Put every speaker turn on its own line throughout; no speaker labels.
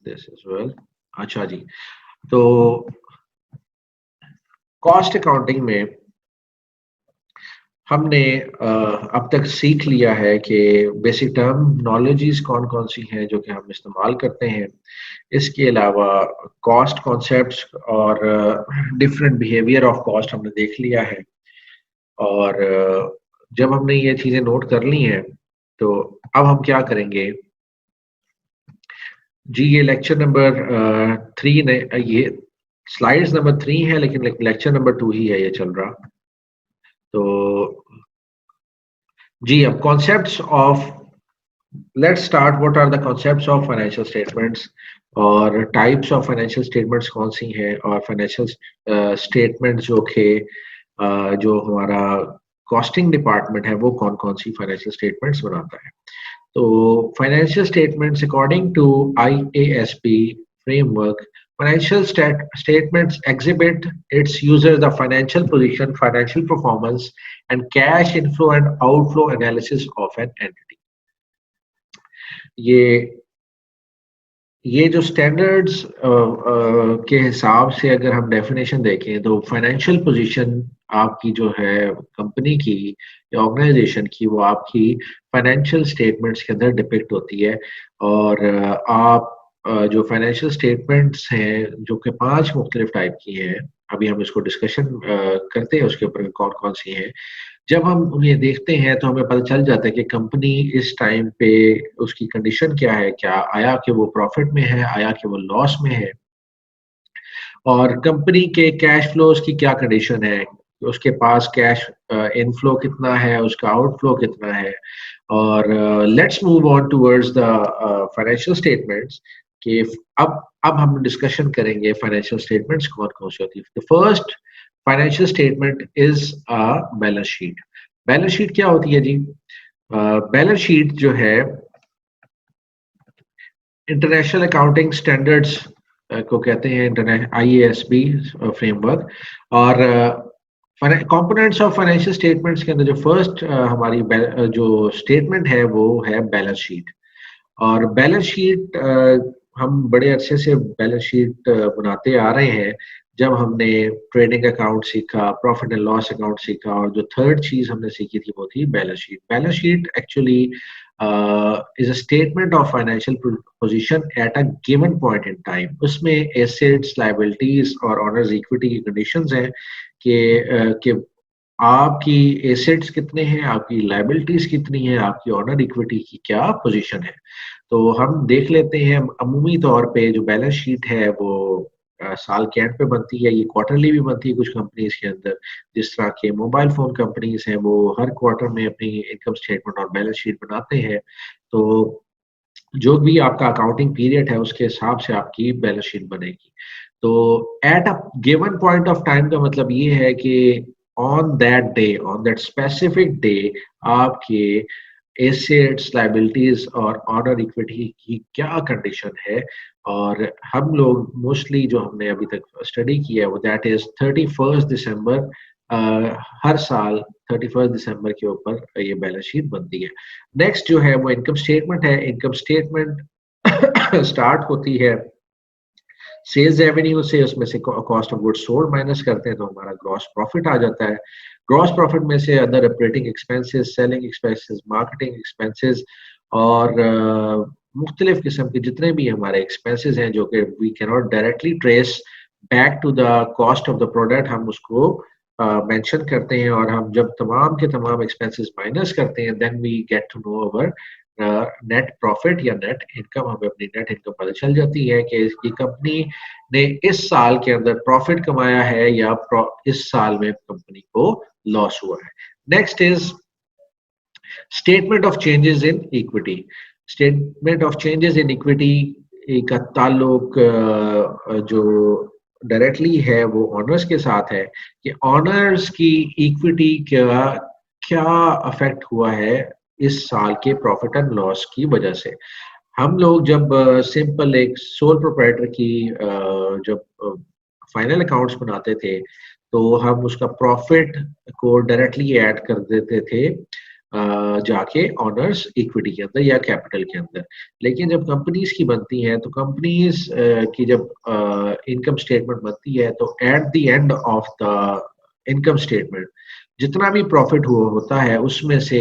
This as well. अच्छा जी, तो cost accounting में हमने अब तक सीख लिया है कि बेसिक टर्म नॉलेजेस कौन कौन सी हैं जो कि हम इस्तेमाल करते हैं। इसके अलावा कॉस्ट कॉन्सेप्ट्स और डिफरेंट बिहेवियर ऑफ कॉस्ट हमने देख लिया है। और जब हमने ये चीज़ें नोट कर ली हैं तो अब हम क्या करेंगे जी, ये लेक्चर नंबर 3 ने ये स्लाइड्स नंबर 3 है, लेकिन लेक्चर नंबर 2 ही है ये चल रहा। तो जी, अब concepts of let's start. What are the concepts of financial statements और टाइप्स ऑफ फाइनेंशियल स्टेटमेंट्स कौन सी हैं, और फाइनेंशियल स्टेटमेंट जो हमारा कॉस्टिंग डिपार्टमेंट है वो कौन कौन सी फाइनेंशियल स्टेटमेंट्स बनाता है। तो financial statements according to IASB framework, financial statements exhibit its users the financial position, financial performance, and cash inflow and outflow analysis of an entity. ये ये जो स्टैंडर्ड्स के हिसाब से अगर हम डेफिनेशन देखें तो फाइनेंशियल पोजीशन आपकी जो है कंपनी की या ऑर्गेनाइजेशन की, वो आपकी फाइनेंशियल स्टेटमेंट्स के अंदर डिपिक्ट होती है। और आप जो फाइनेंशियल स्टेटमेंट्स हैं जो कि 5 मुख्तलिफ टाइप की हैं, अभी हम इसको डिस्कशन करते हैं उसके ऊपर कौन कौन सी हैं। जब हम उन्हें देखते हैं तो हमें पता चल जाता है कि कंपनी इस टाइम पे उसकी कंडीशन क्या है, क्या आया कि वो प्रॉफिट में है, आया कि वो लॉस में है, और कंपनी के कैश फ्लोज की क्या कंडीशन है, उसके पास कैश इनफ्लो कितना है, उसका आउटफ्लो कितना है। और let's move on towards the financial statements कि अब हम डिस्कशन करेंगे फाइनेंशियल स्टेटमेंट्स कौन कौन सी होती है। The first financial statement is a balance sheet. Balance sheet क्या होती है जी? बैलेंस शीट जो है इंटरनेशनल अकाउंटिंग स्टैंडर्ड्स को कहते हैं, IASB फ्रेमवर्क। और कंपोनेंट्स ऑफ फाइनेंशियल स्टेटमेंट्स के अंदर जो फर्स्ट हमारी जो स्टेटमेंट है वो है बैलेंस शीट। और बैलेंस शीट हम बड़े अच्छे से बैलेंस शीट बनाते आ रहे हैं। जब हमने ट्रेडिंग अकाउंट सीखा, प्रॉफिट एंड लॉस अकाउंट सीखा, और जो थर्ड चीज हमने सीखी थी वो थी balance sheet. Balance sheet actually is a statement of financial position at a given point in time. उसमें एसेट्स, लायबिलिटीज और ऑनर्स इक्विटी की कंडीशंस हैं कि आपकी एसेट्स कितने हैं, आपकी लायबिलिटीज कितनी है, आपकी ऑनर इक्विटी की क्या पोजीशन है। तो हम देख लेते हैं अमूमी तौर पे जो बैलेंस शीट है वो साल के एंड पे बनती है। ये क्वार्टरली भी बनती है कुछ कंपनीज के अंदर। जिस तरह के मोबाइल फोन कंपनीज हैं वो हर क्वार्टर में अपनी इनकम स्टेटमेंट और बैलेंस शीट बनाते हैं। तो जो भी आपका अकाउंटिंग पीरियड है उसके हिसाब से आपकी बैलेंस शीट बनेगी। तो at a given point of time का मतलब ये है कि on that day, on that specific day, आपके एसेट्स, लायबिलिटीज और ऑनर इक्विटी की क्या कंडीशन है। और हम लोग मोस्टली जो हमने अभी तक स्टडी किया है वो दैट इज 31 दिसंबर। हर साल 31 दिसंबर के ऊपर ये बैलेंस शीट बनती है। नेक्स्ट जो है वो इनकम स्टेटमेंट है। इनकम स्टेटमेंट स्टार्ट होती है सेल्स रेवेन्यू से। उसमें से cost of goods sold minus करते हैं तो हमारा ग्रॉस प्रॉफिट आ जाता है। ग्रॉस प्रॉफिट में से other operating expenses, selling expenses, marketing expenses और मुख्तलिफ किस्म के जितने भी हमारे एक्सपेंसेस हैं जो कि we can not directly trace back to the cost of the product, हम उसको मेंशन करते हैं। और हम जब तमाम के तमाम एक्सपेंसेस माइनस करते हैं then we get to know our net profit या नेट इनकम। हमें अपनी नेट इनकम पता चल जाती है कि ये कंपनी ने इस साल के अंदर प्रॉफिट कमाया है या इस साल में कंपनी को लॉस हुआ है। Next is statement of changes in equity. Statement of changes in equity का ताल्लुक जो डायरेक्टली है वो ऑनर्स के साथ है कि ऑनर्स की इक्विटी का क्या अफेक्ट हुआ है इस साल के प्रॉफिट एंड लॉस की वजह से। हम लोग जब सिंपल एक सोल प्रोप्राइटर की जब फाइनल अकाउंट्स बनाते थे तो हम उसका प्रॉफिट को डायरेक्टली ऐड कर देते थे जाके ऑनर्स इक्विटी के अंदर या कैपिटल के अंदर। लेकिन जब कंपनीज की बनती हैं तो कंपनीज की जब इनकम स्टेटमेंट बनती है तो at the end of the income statement जितना भी प्रॉफिट हुआ होता है उसमें से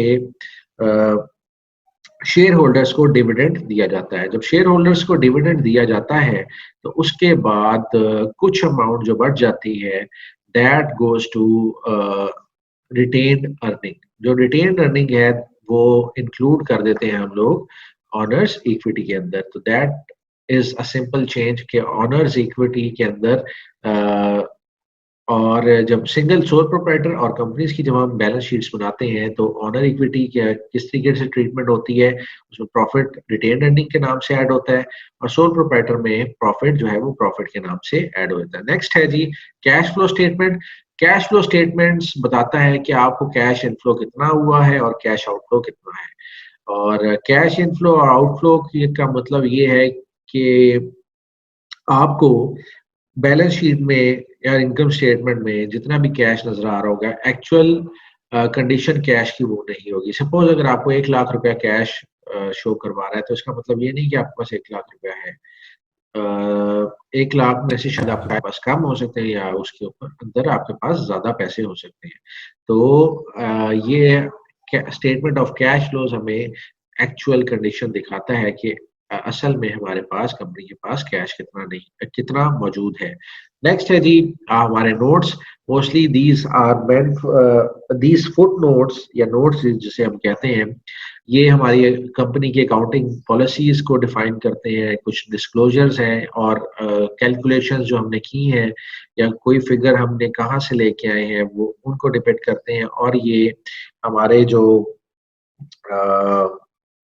शेयर होल्डर्स को डिविडेंड दिया जाता है। जब शेयर होल्डर्स को डिविडेंड दिया जाता है तो उसके बाद कुछ अमाउंट जो बढ़ जाती है that goes to retained earning. जो रिटेन्ड अर्निंग है वो इंक्लूड कर देते हैं हम लोग ऑनर्स इक्विटी के अंदर। तो that is a simple change कि ऑनर्स इक्विटी के अंदर और जब सिंगल सोल प्रोप्राइटर और कंपनीज की जब हम बैलेंस शीट्स बनाते हैं तो ऑनर इक्विटी किस तरीके से ट्रीटमेंट होती है, उसमें प्रॉफिट रिटेन अर्निंग के नाम से ऐड होता है और सोल प्रोप्राइटर में प्रॉफिट जो है वो प्रॉफिट के नाम से ऐड होता है। नेक्स्ट है जी cash flow statement. Cash flow statements बताता है कि आपको कैश इनफ्लो कितना हुआ है और कैश आउटफ्लो कितना है। और कैश इनफ्लो और आउटफ्लो का मतलब ये है कि आपको बैलेंस शीट में या इनकम स्टेटमेंट में जितना भी कैश नजर आ रहा होगा एक्चुअल कंडीशन कैश की वो नहीं होगी। सपोज अगर आपको 1 लाख रुपया कैश शो करवा रहा है तो इसका मतलब ये नहीं कि आपके पास 1 लाख रुपया है। 1 लाख में से शायद आपके पास कम हो सकते हैं या उसके ऊपर अंदर आपके पास ज्यादा पैसे हो सकते हैं। तो ये स्टेटमेंट ऑफ कैश फ्लोज हमें एक्चुअल कंडीशन दिखाता है कि असल में हमारे पास कंपनी के पास कैश कितना मौजूद है। नेक्स्ट है जी हमारे notes. Mostly these are meant these foot notes या नोट्स जिसे हम कहते हैं ये हमारी कंपनी की अकाउंटिंग पॉलिसीज को डिफाइन करते हैं। कुछ डिस्क्लोजर्स हैं और कैलकुलेशंस जो हमने की हैं या कोई फिगर हमने कहाँ से लेके आए हैं वो उनको डिपेंड करते हैं और ये हमारे जो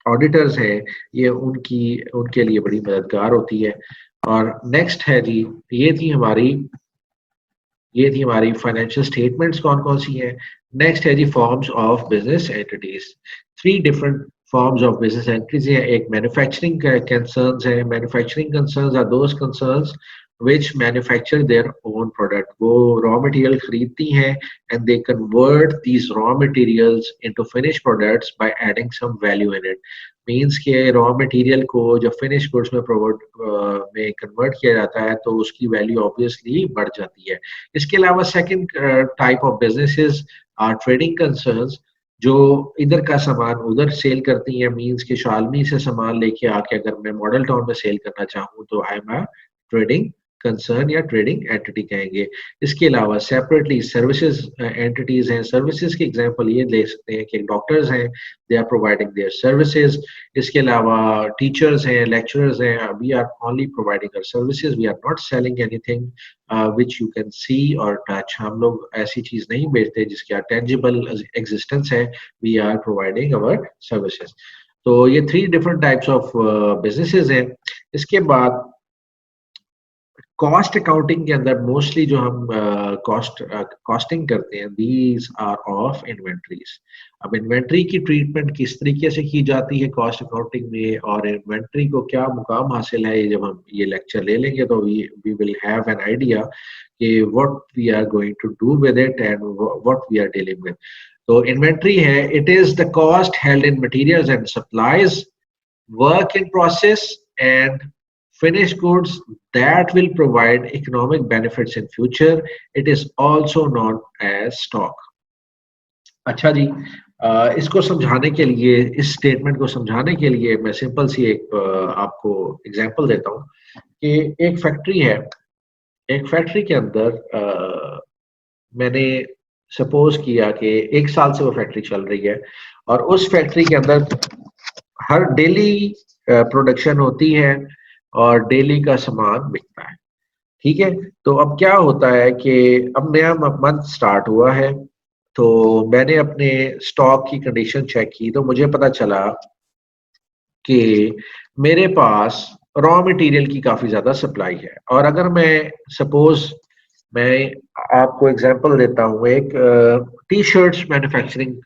ऑडिटर्स हैं ये उनके लिए बड़ी मददगार होती है। और नेक्स्ट है जी ये थी हमारी फाइनेंशियल स्टेटमेंट्स कौन कौन सी हैं। नेक्स्ट है जी forms of business entities. 3 different forms of business entities है। एक मैन्युफैक्चरिंग कंसर्न्स है। Manufacturing concerns are those concerns which manufacture their own product। वो raw material खरीदती हैं and they convert these raw materials into finished products by adding some value in it। Means के raw material को जब finish goods में में convert किया जाता है तो उसकी वैल्यू ऑब्वियसली बढ़ जाती है। इसके अलावा second type of businesses are trading concerns जो इधर का सामान उधर सेल करती हैं। मीन्स के शालमी से सामान लेके आके अगर मैं मॉडल टाउन में सेल करना चाहूँ तो I am a trading concern या ट्रेडिंग एंटिटी कहेंगे। इसके अलावा सेपरेटली सर्विसेज एंटिटीज हैं। सर्विसेज की एग्जांपल ये ले सकते हैं कि डॉक्टर्स हैं they are providing their services. इसके अलावा टीचर्स हैं लेक्चरर्स हैं we are only providing our services we are not selling anything which you can see और टच। हम लोग ऐसी चीज नहीं बेचते जिसकी टेंजिबल एग्जिस्टेंस है। We are providing our services. तो ये 3 डिफरेंट टाइप्स ऑफ बिजनेसेस हैं। इसके बाद कॉस्ट अकाउंटिंग के अंदर मोस्टली जो हम कॉस्टिंग करते हैं दीज आर ऑफ इन्वेंट्रीज। अब इन्वेंट्री की ट्रीटमेंट किस तरीके से की जाती है कॉस्ट अकाउंटिंग में और इन्वेंट्री को क्या मुकाम हासिल है जब हम ये लेक्चर ले लेंगे तो we will have an idea कि what we are going to do with it and what we are dealing with. तो इन्वेंट्री है it is the cost held in materials and supplies work in process and finished goods that will provide economic benefits in future। It is also known as stock। अच्छा जी इसको समझाने के लिए इस statement को समझाने के लिए मैं सिंपल सी एक आपको एग्जांपल देता हूँ कि एक फैक्ट्री है। एक फैक्ट्री के अंदर मैंने सपोज किया कि 1 साल से वो फैक्ट्री चल रही है और उस फैक्ट्री के अंदर हर डेली प्रोडक्शन होती है और डेली का सामान बिकता है। ठीक है तो अब क्या होता है कि अब नया मंथ स्टार्ट हुआ है तो मैंने अपने स्टॉक की कंडीशन चेक की तो मुझे पता चला कि मेरे पास रॉ मटेरियल की काफी ज्यादा सप्लाई है। और अगर मैं सपोज मैं आपको एग्जांपल देता हूँ एक टी शर्ट्स मैन्युफैक्चरिंग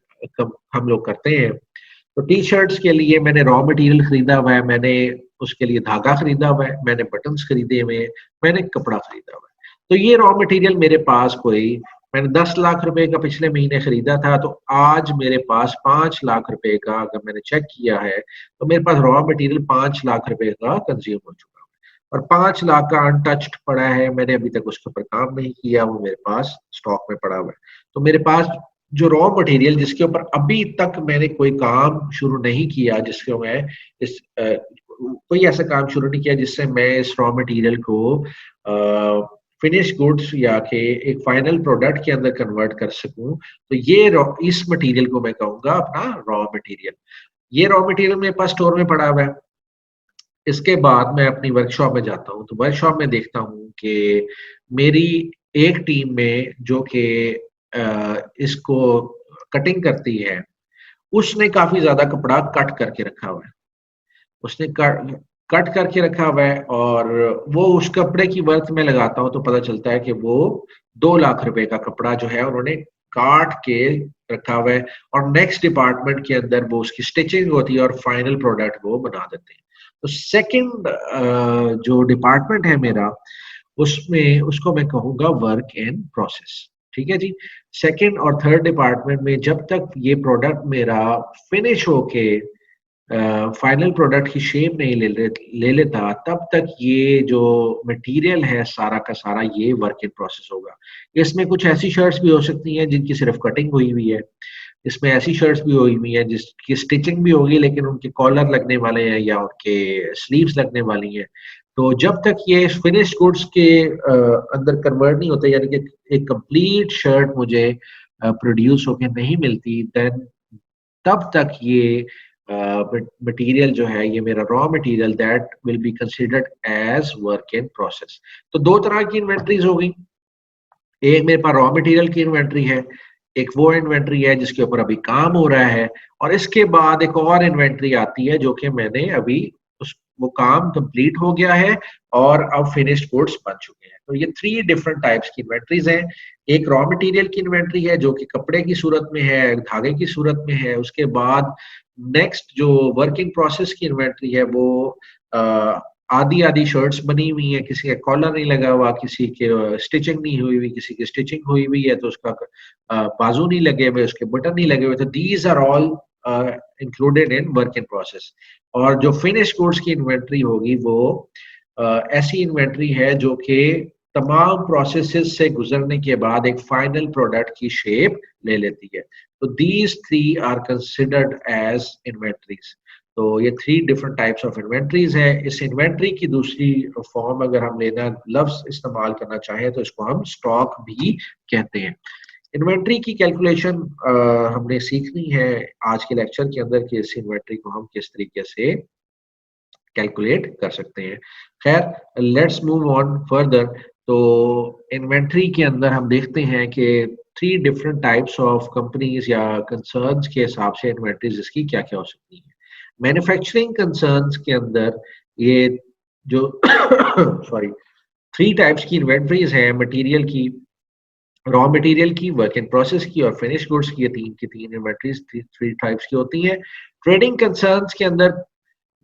हम लोग करते हैं। तो टी शर्ट्स के लिए मैंने रॉ मटेरियल खरीदा हुआ है मैंने उसके लिए धागा खरीदा हुआ है मैंने बटन्स खरीदे हुए हैं मैंने कपड़ा खरीदा हुआ है। तो ये रॉ मटेरियल मेरे पास कोई मैंने 10 लाख रुपए का पिछले महीने खरीदा था, तो आज मेरे पास 5 लाख रुपए का, अगर मैंने चेक किया है तो मेरे पास रॉ मटेरियल 5 लाख रुपए का कंज्यूम हो चुका है, और 5 लाख का अनटच्ड पड़ा है, मैंने अभी तक उसके ऊपर काम नहीं किया, वो मेरे पास स्टॉक में पड़ा हुआ है। तो मेरे पास जो रॉ मटेरियल जिसके ऊपर अभी तक मैंने कोई काम शुरू नहीं किया, जिसको मैं इस कोई ऐसा काम शुरू नहीं किया जिससे मैं इस रॉ मटेरियल को फिनिश गुड्स या के एक फाइनल प्रोडक्ट के अंदर कन्वर्ट कर सकूं, तो ये इस मटेरियल को मैं कहूंगा अपना रॉ मटेरियल। ये रॉ मटेरियल मेरे पास स्टोर में पड़ा हुआ है। इसके बाद मैं अपनी वर्कशॉप में जाता हूँ, तो वर्कशॉप में देखता हूँ कि मेरी एक टीम में जो कि इसको कटिंग करती है, उसने काफी ज्यादा कपड़ा कट करके रखा हुआ है। उसने कट करके रखा हुआ है, और वो उस कपड़े की वर्थ में लगाता हूँ तो पता चलता है कि वो 2 लाख रुपए का कपड़ा जो है उन्होंने काट के रखा हुआ है, और नेक्स्ट डिपार्टमेंट के अंदर वो उसकी स्टिचिंग होती है और फाइनल प्रोडक्ट वो बना देते हैं। तो सेकंड जो डिपार्टमेंट है मेरा, उसमें उसको मैं कहूंगा वर्क इन प्रोसेस। ठीक है जी। सेकंड और थर्ड डिपार्टमेंट में जब तक ये प्रोडक्ट मेरा फिनिश होके फाइनल प्रोडक्ट की शेप नहीं ले लेता, तब तक ये जो मटेरियल है सारा का सारा ये वर्क इन प्रोसेस होगा। इसमें कुछ ऐसी शर्ट्स भी हो सकती हैं जिनकी सिर्फ कटिंग हुई हुई है, इसमें ऐसी शर्ट्स भी हुई हुई हैं जिसकी स्टिचिंग भी होगी लेकिन उनके कॉलर लगने वाले हैं या उनके स्लीव्स लगने वाली हैं। तो जब तक ये फिनिश गुड्स के अंदर कन्वर्ट नहीं होते, यानी कि एक कंप्लीट शर्ट मुझे प्रोड्यूस होके नहीं मिलती, देन तब तक ये मटेरियल जो है, ये मेरा raw material, that will be considered as work in process. तो दो तरह की इन्वेंट्रीज हो गई। एक मेरे पास रॉ मटेरियल की इन्वेंट्री है, एक वो इन्वेंट्री है जिसके ऊपर अभी काम हो रहा है, और इसके बाद एक और इन्वेंट्री आती है जो कि मैंने अभी उस वो काम कंप्लीट हो गया है और अब फिनिश्ड गुड्स बन चुके हैं। तो ये 3 डिफरेंट टाइप्स की इन्वेंट्रीज हैं। एक रॉ मटेरियल की इन्वेंट्री है जो कि कपड़े की सूरत में है, धागे की सूरत में है। उसके बाद नेक्स्ट जो वर्किंग प्रोसेस की इन्वेंट्री है वो आधी आधी शर्ट्स बनी हुई है, किसी का कॉलर नहीं लगा हुआ, किसी के स्टिचिंग नहीं हुई हुई, किसी की स्टिचिंग हुई हुई है तो उसका बाजू नहीं लगे हुए, उसके बटन नहीं लगे हुए। तो these are all included in work in process. और जो फिनिश गुड्स की इन्वेंट्री होगी वो ऐसी इन्वेंट्री है जो कि तमाम प्रोसेसेस से गुजरने के बाद एक फाइनल प्रोडक्ट की शेप ले लेती है। तो these 3 are considered as inventories. तो ये 3 डिफरेंट टाइप्स ऑफ इन्वेंट्रीज है। इस इन्वेंट्री की दूसरी फॉर्म अगर हम लेना लफ्ज इस्तेमाल करना चाहें तो इसको हम स्टॉक भी कहते हैं। इन्वेंट्री की कैलकुलेशन हमने सीखनी है आज के लेक्चर के अंदर कि इस इन्वेंट्री को हम किस तरीके से कैलकुलेट कर सकते हैं। खैर, लेट्स मूव ऑन फर्दर। तो इन्वेंट्री के अंदर हम देखते हैं कि 3 डिफरेंट टाइप्स ऑफ कंपनीज या कंसर्न्स के हिसाब से इन्वेंट्रीज इसकी क्या क्या हो सकती है। मैन्युफैक्चरिंग कंसर्न्स के अंदर ये जो सॉरी 3 टाइप्स की इन्वेंट्रीज है, मटेरियल की, रॉ मटेरियल की, वर्क इन प्रोसेस की और फिनिश गुड्स की। ये 3 इन्वेंट्रीज 3 टाइप्स की होती हैं। ट्रेडिंग कंसर्न्स के अंदर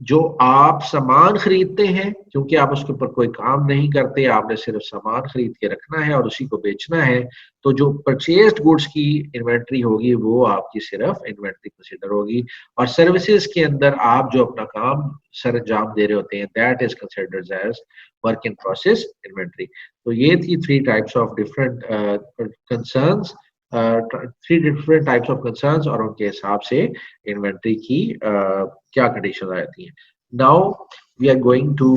जो आप सामान खरीदते हैं, क्योंकि आप उसके ऊपर कोई काम नहीं करते, आपने सिर्फ सामान खरीद के रखना है और उसी को बेचना है, तो जो परचेज्ड गुड्स की इन्वेंट्री होगी वो आपकी सिर्फ इन्वेंट्री कंसीडर होगी। और सर्विसेज के अंदर आप जो अपना काम सर अंजाम दे रहे होते हैं, that is considered as work in process inventory. तो ये थी 3 types of different concerns, 3 different types of concerns, और उनके हिसाब से इन्वेंट्री की क्या कंडीशन आती है। Now we are going to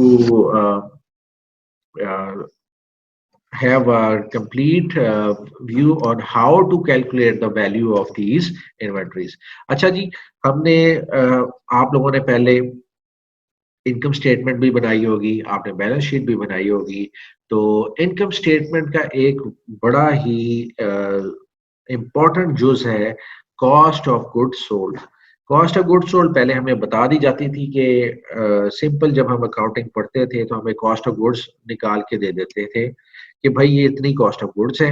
have a complete view on how to calculate the value of these inventories. अच्छा जी, हमने आप लोगों ने पहले इनकम स्टेटमेंट भी बनाई होगी, आपने बैलेंस शीट भी बनाई होगी। तो इनकम स्टेटमेंट का एक बड़ा ही इम्पोर्टेंट जुज है cost of goods sold. Cost of goods sold पहले हमें बता दी जाती थी कि सिंपल जब हम अकाउंटिंग पढ़ते थे तो हमें कॉस्ट ऑफ गुड्स निकाल के दे देते थे कि भाई ये इतनी कॉस्ट ऑफ गुड्स है।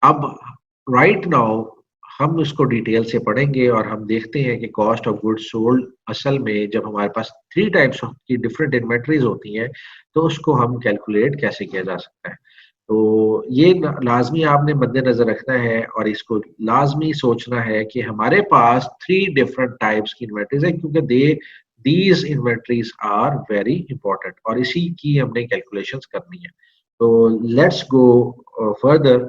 अब राइट नाउ हम उसको डिटेल से पढ़ेंगे और हम देखते हैं कि कॉस्ट ऑफ गुड्स सोल्ड असल में जब हमारे पास 3 टाइप्स की डिफरेंट इन्वेंटरीज होती हैं तो उसको हम कैलकुलेट कैसे किया जा सकता है। तो ये लाजमी आपने मद्देनजर रखना है और इसको लाजमी सोचना है कि हमारे पास 3 डिफरेंट टाइप्स की इन्वेंटरीज है, क्योंकि these inventories are very important और इसी की हमने कैलकुलेशंस करनी है। तो लेट्स गो फर्दर।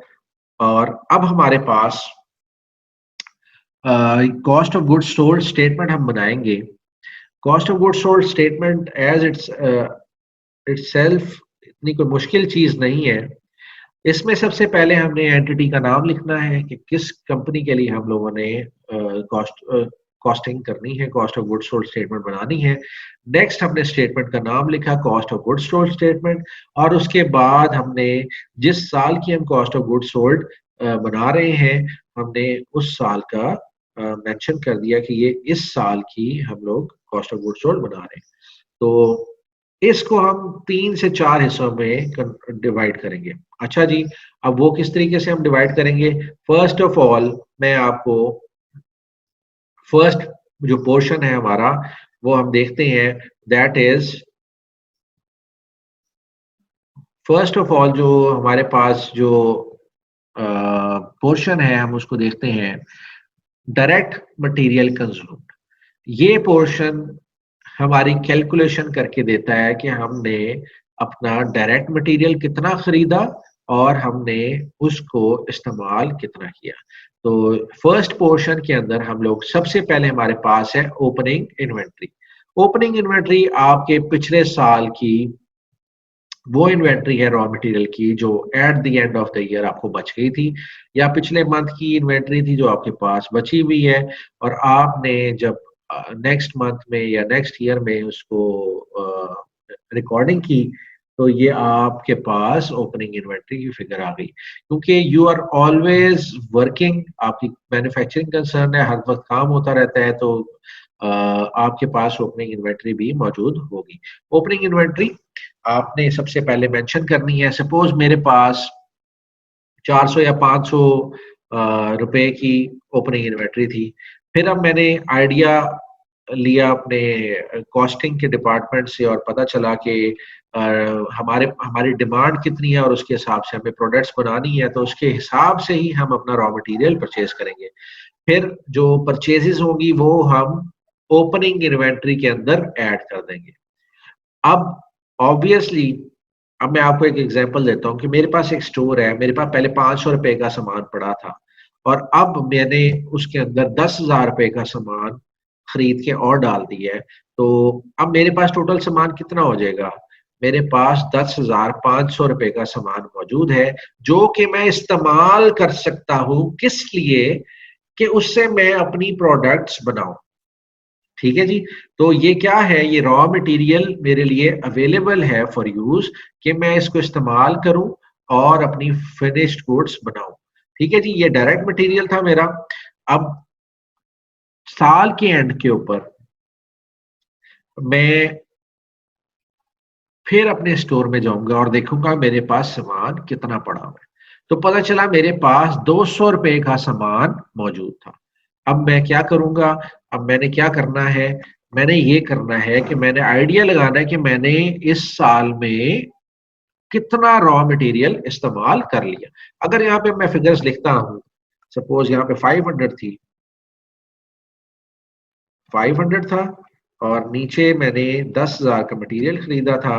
और अब हमारे पास cost of goods sold statement हम बनाएंगे। Cost of goods sold statement as itself इतनी कोई मुश्किल चीज नहीं है। इसमें सबसे पहले हमने एंटिटी का नाम लिखना है कि किस कंपनी के लिए हम लोगों ने कॉस्टिंग करनी है, cost of goods sold statement बनानी है। नेक्स्ट हमने स्टेटमेंट का नाम लिखा cost of goods sold statement, और उसके बाद हमने जिस साल की हम कॉस्ट ऑफ गुड्स सोल्ड बना रहे हैं हमने उस साल का मेंशन कर दिया कि ये इस साल की हम लोग कॉस्ट ऑफ गुड्स सोल्ड बना रहे हैं। तो इसको हम 3 से 4 हिस्सों में डिवाइड करेंगे। अच्छा जी, अब वो किस तरीके से हम डिवाइड करेंगे? फर्स्ट ऑफ ऑल मैं आपको फर्स्ट जो पोर्शन है हमारा वो हम देखते हैं, that is first of all जो हमारे पास जो पोर्शन है हम उसको देखते हैं डायरेक्ट मटेरियल कंज्यूम्ड। ये पोर्शन हमारी कैलकुलेशन करके देता है कि हमने अपना डायरेक्ट मटेरियल कितना खरीदा और हमने उसको इस्तेमाल कितना किया। तो फर्स्ट पोर्शन के अंदर हम लोग सबसे पहले हमारे पास है ओपनिंग इन्वेंट्री। ओपनिंग इन्वेंट्री आपके पिछले साल की वो इन्वेंट्री है रॉ मटेरियल की जो at the end of the year आपको बच गई थी, या पिछले मंथ की इन्वेंट्री थी जो आपके पास बची हुई है और आपने जब नेक्स्ट मंथ में या नेक्स्ट ईयर में उसको रिकॉर्डिंग की तो ये आपके पास ओपनिंग इन्वेंट्री की फिगर आ गई। क्योंकि यू आर ऑलवेज वर्किंग, आपकी मैन्युफैक्चरिंग कंसर्न है, हर वक्त काम होता रहता है, तो आपके पास ओपनिंग इन्वेंट्री भी मौजूद होगी। ओपनिंग इन्वेंट्री आपने सबसे पहले मेंशन करनी है। सपोज मेरे पास 400 या 500 रुपए की ओपनिंग इन्वेंट्री थी। फिर अब मैंने आइडिया लिया अपने कॉस्टिंग के डिपार्टमेंट से और पता चला कि हमारी डिमांड कितनी है और उसके हिसाब से हमें प्रोडक्ट्स बनानी है, तो उसके हिसाब से ही हम अपना रॉ मटेरियल परचेज करेंगे। फिर जो परचेजेस होंगी वो हम ओपनिंग इन्वेंट्री के अंदर ऐड कर देंगे। अब ऑब्वियसली अब मैं आपको एक एग्जांपल देता हूँ कि मेरे पास एक स्टोर है, मेरे पास पहले 500 रुपए का सामान पड़ा था और अब मैंने उसके अंदर 10,000 रुपए का सामान खरीद के और डाल दिया है। तो अब मेरे पास टोटल सामान कितना हो जाएगा? मेरे पास 10,500 रुपए का सामान मौजूद है जो कि मैं इस्तेमाल कर सकता हूँ। किस लिए? कि उससे मैं अपनी प्रोडक्ट्स बनाऊं। ठीक है जी। तो ये क्या है? ये रॉ मटेरियल मेरे लिए अवेलेबल है फॉर यूज कि मैं इसको इस्तेमाल करूं और अपनी फिनिश्ड गुड्स बनाऊं। ठीक है जी, ये डायरेक्ट मटेरियल था मेरा। अब साल के एंड के ऊपर मैं फिर अपने स्टोर में जाऊंगा और देखूंगा मेरे पास सामान कितना पड़ा हुआ है। तो पता चला मेरे पास 200 रुपए का सामान मौजूद था। अब मैं क्या करूंगा? अब मैंने क्या करना है? मैंने ये करना है कि मैंने आइडिया लगाना है कि मैंने इस साल में कितना रॉ मटेरियल इस्तेमाल कर लिया। अगर यहाँ पे मैं फिगर्स लिखता हूँ, सपोज यहाँ पे 500 थी, 500 था और नीचे मैंने 10,000 का मटेरियल खरीदा था,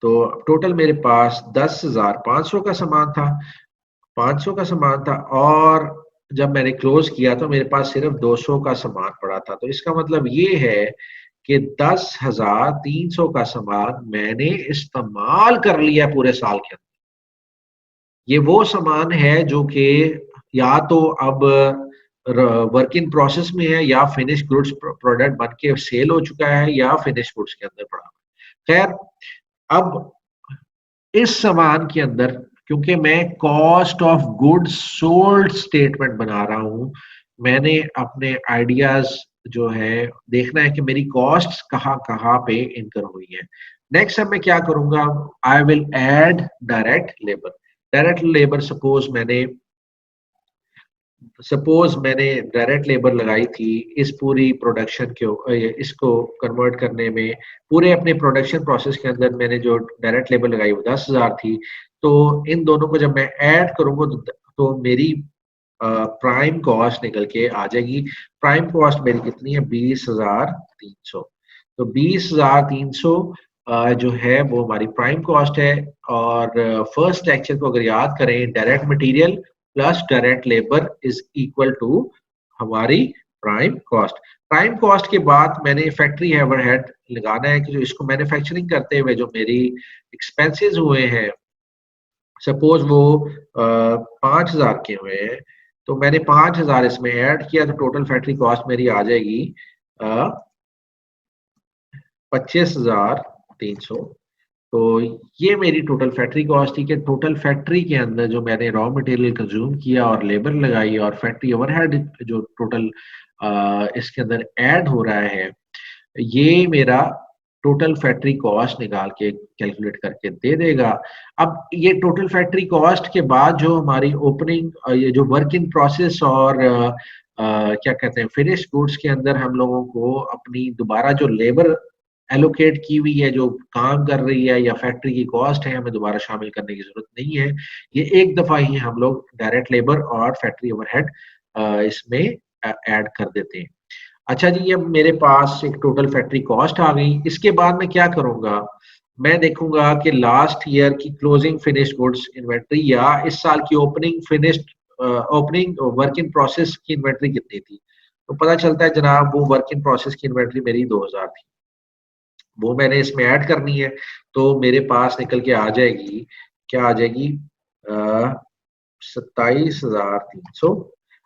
तो टोटल मेरे पास 10,500 का सामान था, 500 का सामान था। और जब मैंने क्लोज किया तो मेरे पास सिर्फ 200 का सामान पड़ा था। तो इसका मतलब ये है कि 10,300 का सामान मैंने इस्तेमाल कर लिया पूरे साल के अंदर। ये वो सामान है जो कि या तो अब वर्क इन प्रोसेस में है या फिनिश गुड्स प्रोडक्ट बन के सेल हो चुका है या फिनिश गुड्स के अंदर पड़ा। खैर, अब इस सामान के अंदर क्योंकि मैं cost of goods sold statement बना रहा हूं, मैंने अपने आइडियाज जो है देखना है कि मेरी कॉस्ट कहाँ कहाँ पे इनकर हुई है। नेक्स्ट अब मैं क्या करूंगा? I will add direct labour. Direct labour suppose मैंने सपोज मैंने डायरेक्ट लेबर लगाई थी इस पूरी प्रोडक्शन के इसको कन्वर्ट करने में, पूरे अपने प्रोडक्शन प्रोसेस के अंदर मैंने जो डायरेक्ट लेबर लगाई वो 10,000 थी। तो इन दोनों को जब मैं ऐड करूंगा तो मेरी प्राइम कॉस्ट निकल के आ जाएगी। प्राइम कॉस्ट मेरी कितनी है? 20,300। तो 20,300 जो है वो हमारी प्राइम कॉस्ट है। और फर्स्ट लेक्चर को अगर याद करें, direct material plus direct labour is equal to हमारी प्राइम कॉस्ट। प्राइम कॉस्ट के बाद मैंने फैक्ट्री ओवरहेड लगाना है कि जो इसको मैन्युफैक्चरिंग करते हुए जो मेरी एक्सपेंसेस हुए हैं, सपोज वो 5,000 के हुए हैं, तो मैंने 5,000 इसमें ऐड किया तो टोटल फैक्ट्री कॉस्ट मेरी आ जाएगी 25,300। तो ये मेरी टोटल फैक्ट्री कॉस्ट थी कि टोटल फैक्ट्री के अंदर जो मैंने रॉ मटेरियल कंज्यूम किया और लेबर लगाई और फैक्ट्री ओवरहेड जो टोटल इसके अंदर ऐड हो रहा है, ये मेरा टोटल फैक्ट्री कॉस्ट निकाल के कैलकुलेट करके दे देगा। अब ये टोटल फैक्ट्री कॉस्ट के बाद जो हमारी ओपनिंग, ये जो वर्क इन प्रोसेस और क्या कहते हैं फिनिश गुड्स के अंदर हम लोगों को अपनी दोबारा जो लेबर एलोकेट की हुई है, जो काम कर रही है, या फैक्ट्री की कॉस्ट है, हमें दोबारा शामिल करने की जरूरत नहीं है। ये एक दफा ही हम लोग डायरेक्ट लेबर और फैक्ट्री ओवरहेड इसमें ऐड कर देते हैं। अच्छा जी, ये मेरे पास एक टोटल फैक्ट्री कॉस्ट आ गई। इसके बाद मैं क्या करूंगा? मैं देखूंगा कि लास्ट ईयर की क्लोजिंग फिनिश गुड्स इन्वेंट्री या इस साल की opening finished opening work in process की इन्वेंट्री कितनी थी। तो पता चलता है जनाब वो वर्क इन प्रोसेस की इन्वेंट्री मेरी 2,000 थी, वो मैंने इसमें ऐड करनी है। तो मेरे पास निकल के आ जाएगी, क्या आ जाएगी? 27,300।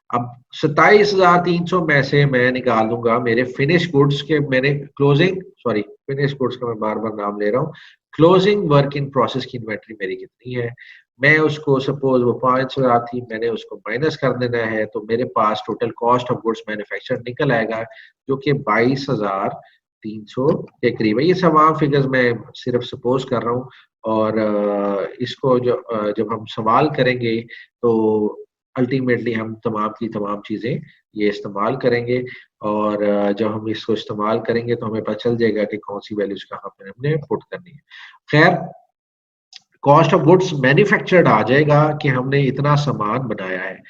अब 27,300 में से मैं निकाल दूंगा मेरे फिनिश गुड्स के, मैंने क्लोजिंग, सॉरी फिनिश गुड्स का मैं बार बार नाम ले रहा हूँ, क्लोजिंग वर्क इन प्रोसेस की इन्वेंट्री मेरी कितनी है। मैं उसको सपोज वो 5,000 थी, मैंने उसको माइनस कर देना है, तो मेरे पास total cost of goods manufactured निकल आएगा जो कि 22,300 के करीब है। ये तमाम फिगर्स मैं सिर्फ सपोज कर रहा हूँ। और इसको जब हम सवाल करेंगे तो अल्टीमेटली हम तमाम की तमाम चीजें ये इस्तेमाल करेंगे। और जब हम इसको इस्तेमाल करेंगे तो हमें पता चल जाएगा कि कौन सी वैल्यूज कहाँ पर हमने पुट करनी है। खैर, कॉस्ट ऑफ गुड्स मैन्युफैक्चर्ड आ जाएगा कि हमने इतना सामान बनाया है।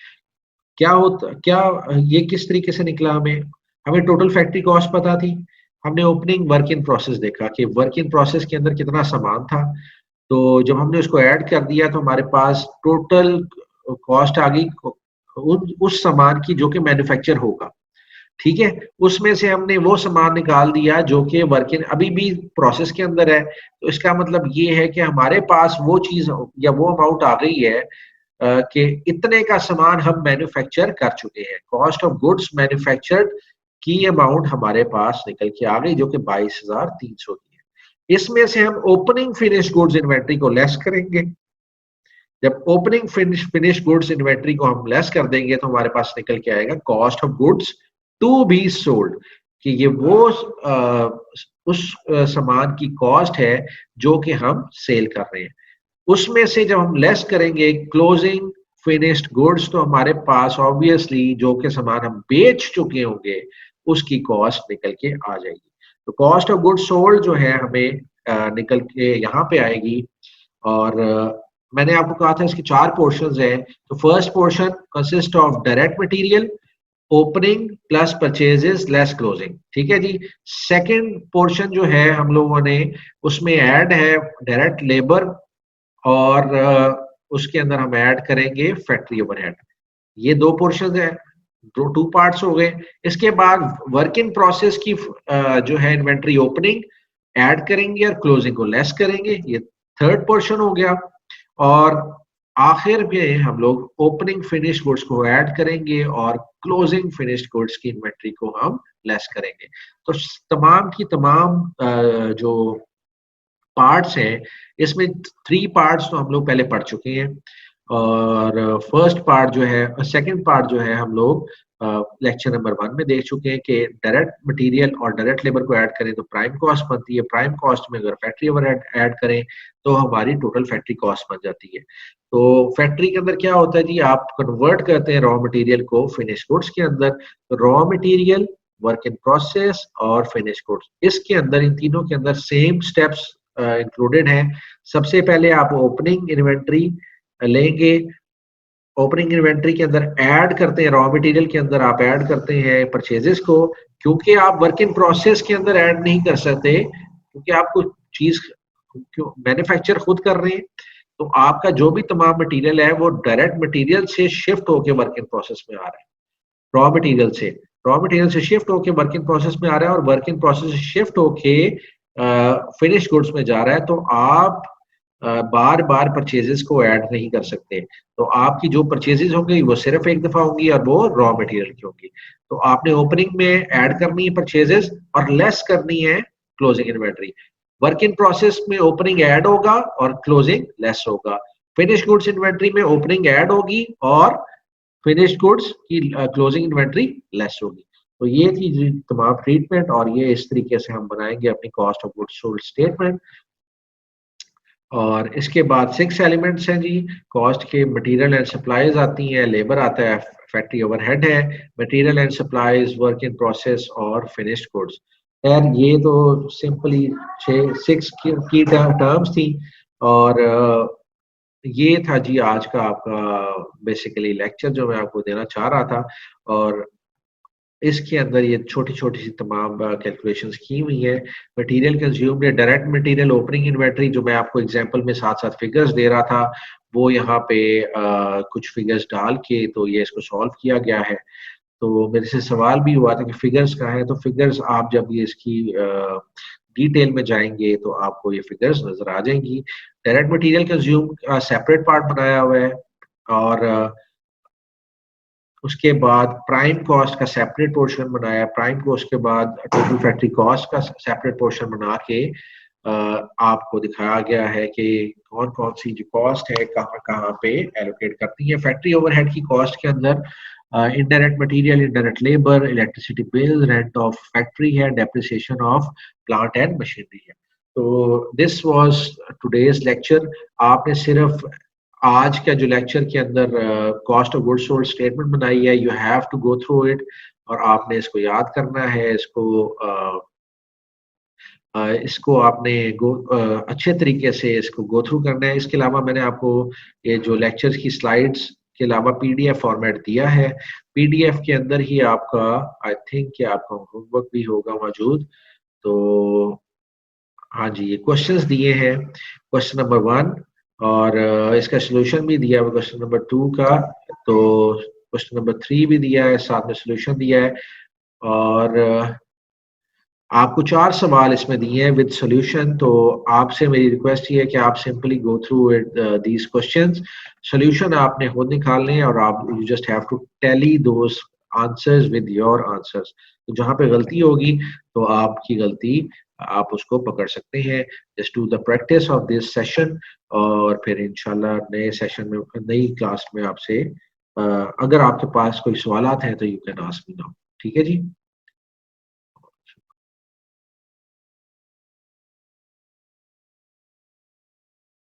क्या होता, क्या ये किस तरीके से निकला? हमें हमें टोटल फैक्ट्री कॉस्ट पता थी, हमने ओपनिंग वर्क इन प्रोसेस देखा कि वर्क इन प्रोसेस के अंदर कितना सामान था। तो जब हमने उसको ऐड कर दिया तो हमारे पास टोटल कॉस्ट आ गई उस सामान की जो कि मैन्युफैक्चर होगा। ठीक है, उसमें से हमने वो सामान निकाल दिया जो कि वर्क इन अभी भी प्रोसेस के अंदर है। तो इसका मतलब ये है कि हमारे पास वो चीज या वो अमाउंट आ गई है कि इतने का सामान हम मैन्युफैक्चर कर चुके हैं। कॉस्ट ऑफ गुड्स मैन्युफैक्चर्ड की अमाउंट हमारे पास निकल के आ गई जो कि 22,300 की है। इसमें से हम ओपनिंग फिनिश गुड्स इन्वेंट्री को लेस करेंगे। जब ओपनिंग फिनिश गुड्स इन्वेंट्री को हम लेस कर देंगे तो हमारे पास निकल के आएगा cost of goods to be sold, कि ये वो उस सामान की कॉस्ट है जो कि हम सेल कर रहे हैं। उसमें से जब हम लेस करेंगे क्लोजिंग फिनिश्ड गुड्स तो हमारे पास ऑब्वियसली जो कि सामान हम बेच चुके होंगे उसकी कॉस्ट निकल के आ जाएगी। तो कॉस्ट ऑफ गुड्स सोल्ड जो है हमें निकल के यहाँ पे आएगी। और मैंने आपको कहा था इसके 4 पोर्शंस हैं। तो first portion consist of direct material, opening plus purchases less closing. ठीक है जी। सेकंड पोर्शन जो है हम लोगों ने उसमें ऐड है डायरेक्ट लेबर और उसके अंदर हम ऐड करेंगे फैक्ट्री ओवरहेड। ये 2 पोर्शन है, 2 पार्ट्स हो गए। इसके बाद वर्क इन प्रोसेस की जो है इन्वेंट्री ओपनिंग ऐड करेंगे और क्लोजिंग को लेस करेंगे, ये थर्ड पोर्शन हो गया। और आखिर में हम लोग ओपनिंग फिनिश गुड्स को ऐड करेंगे और क्लोजिंग फिनिश्ड गुड्स की इन्वेंट्री को हम लेस करेंगे। तो तमाम की तमाम जो पार्ट्स हैं इसमें 3 पार्ट्स तो हम लोग पहले पढ़ चुके हैं। और फर्स्ट पार्ट जो है, सेकंड पार्ट जो है हम लोग लेक्चर नंबर 1 में देख चुके हैं कि डायरेक्ट मटेरियल और डायरेक्ट लेबर को ऐड करें तो प्राइम कॉस्ट बनती है। प्राइम कॉस्ट में अगर फैक्ट्री ओवरहेड ऐड करें तो हमारी टोटल फैक्ट्री कॉस्ट बन जाती है। तो फैक्ट्री के अंदर क्या होता है जी, आप कन्वर्ट करते हैं रॉ मटेरियल को फिनिश गुड्स के अंदर। Raw material, work in process और फिनिश गुड्स, इसके अंदर इन तीनों के अंदर सेम स्टेप्स इंक्लूडेड हैं। सबसे पहले आप ओपनिंग इन्वेंट्री लेंगे, ओपनिंग इन्वेंट्री के अंदर ऐड करते हैं, रॉ मटेरियल के अंदर आप ऐड करते हैं परचेजेस को, क्योंकि आप वर्क इन प्रोसेस के अंदर ऐड नहीं कर सकते, क्योंकि आप कुछ चीज मैन्युफैक्चर खुद कर रहे हैं। तो आपका जो भी तमाम मटेरियल है वो डायरेक्ट मटेरियल से शिफ्ट होकर वर्क इन प्रोसेस में आ रहा है, रॉ मटेरियल से, रॉ मटेरियल से शिफ्ट होके वर्क इन प्रोसेस में आ रहा है और वर्क इन प्रोसेस से शिफ्ट होके फिनिश गुड्स में जा रहा है। तो आप बार बार परचेजेस को ऐड नहीं कर सकते। तो आपकी जो परचेजेस होंगी वो सिर्फ एक दफा होंगी और वो रॉ मटेरियल की होंगी। तो आपने ओपनिंग में ऐड करनी है परचेजेस और लेस करनी है closing inventory. Work in process में ओपनिंग ऐड होगा और क्लोजिंग लेस होगा। फिनिश गुड्स इन्वेंट्री में ओपनिंग ऐड होगी और फिनिश्ड गुड्स की क्लोजिंग इन्वेंट्री लेस होगी। तो ये थी जी तमाम ट्रीटमेंट, और ये इस तरीके से हम बनाएंगे अपनी cost of goods sold statement. और इसके बाद 6 एलिमेंट्स हैं जी कॉस्ट के। मटेरियल एंड सप्लाईज आती हैं, लेबर आता है, फैक्ट्री ओवरहेड है, material and supplies, work in process और फिनिश्ड गुड्स। खैर ये तो सिंपली 6 की टर्म्स थी। और ये था जी आज का आपका बेसिकली लेक्चर जो मैं आपको देना चाह रहा था। और इसके अंदर ये छोटी छोटी सी तमाम कैलकुलेशंस की हुई है। मटेरियल कंज्यूम्ड है, डायरेक्ट मटेरियल ओपनिंग इन्वेंट्री, जो मैं आपको एग्जांपल में साथ साथ फिगर्स दे रहा था, वो यहाँ पे कुछ फिगर्स डाल के तो ये इसको सॉल्व किया गया है। तो मेरे से सवाल भी हुआ था कि फिगर्स कहाँ है, तो फिगर्स आप जब ये इसकी डिटेल में जाएंगे तो आपको ये फिगर्स नजर आ जाएंगी। Direct material consume separate part बनाया हुआ है, और उसके बाद प्राइम कॉस्ट का सेपरेट पोर्शन बनाया। प्राइम कॉस्ट के बाद टोटल फैक्ट्री कॉस्ट का सेपरेट पोर्शन बना के आपको दिखाया गया है कि कौन कौन सी जो कॉस्ट है कहाँ कहाँ पे एलोकेट करती है। फैक्ट्री ओवरहेड की कॉस्ट के अंदर indirect material, indirect labor, electricity bill, rent of factory है, depreciation of plant and machinery है। तो this was today's lecture। आपने सिर्फ आज का जो लेक्चर के अंदर cost of goods sold statement बनाई है, you have to go through it, और आपने इसको याद करना है। इसको आपने अच्छे तरीके से इसको गो थ्रू करना है। इसके अलावा मैंने आपको ये जो लेक्चर्स की स्लाइड्स के अलावा पीडीएफ फॉर्मेट दिया है। पीडीएफ के अंदर ही आपका आई थिंक कि आपका होमवर्क भी होगा मौजूद। तो हाँ जी, ये क्वेश्चंस दिए हैं, क्वेश्चन नंबर 1, और इसका सोल्यूशन भी दिया है क्वेश्चन नंबर 2 का। तो क्वेश्चन नंबर 3 भी दिया है, साथ में सोल्यूशन दिया है। और आपको 4 सवाल इसमें दिए हैं विद सॉल्यूशन। तो आपसे मेरी रिक्वेस्ट ये है कि आप simply go through it these questions. Solution आपने खुद निकालने हैं और आप you just have to tally those answers with your answers. तो जहां पे गलती होगी तो आपकी गलती आप उसको पकड़ सकते हैं। Just do the practice of this session, और फिर इंशाल्लाह नए सेशन में, नई क्लास में आपसे अगर आपके पास कोई सवालात हैं तो you can ask me now. ठीक है जी।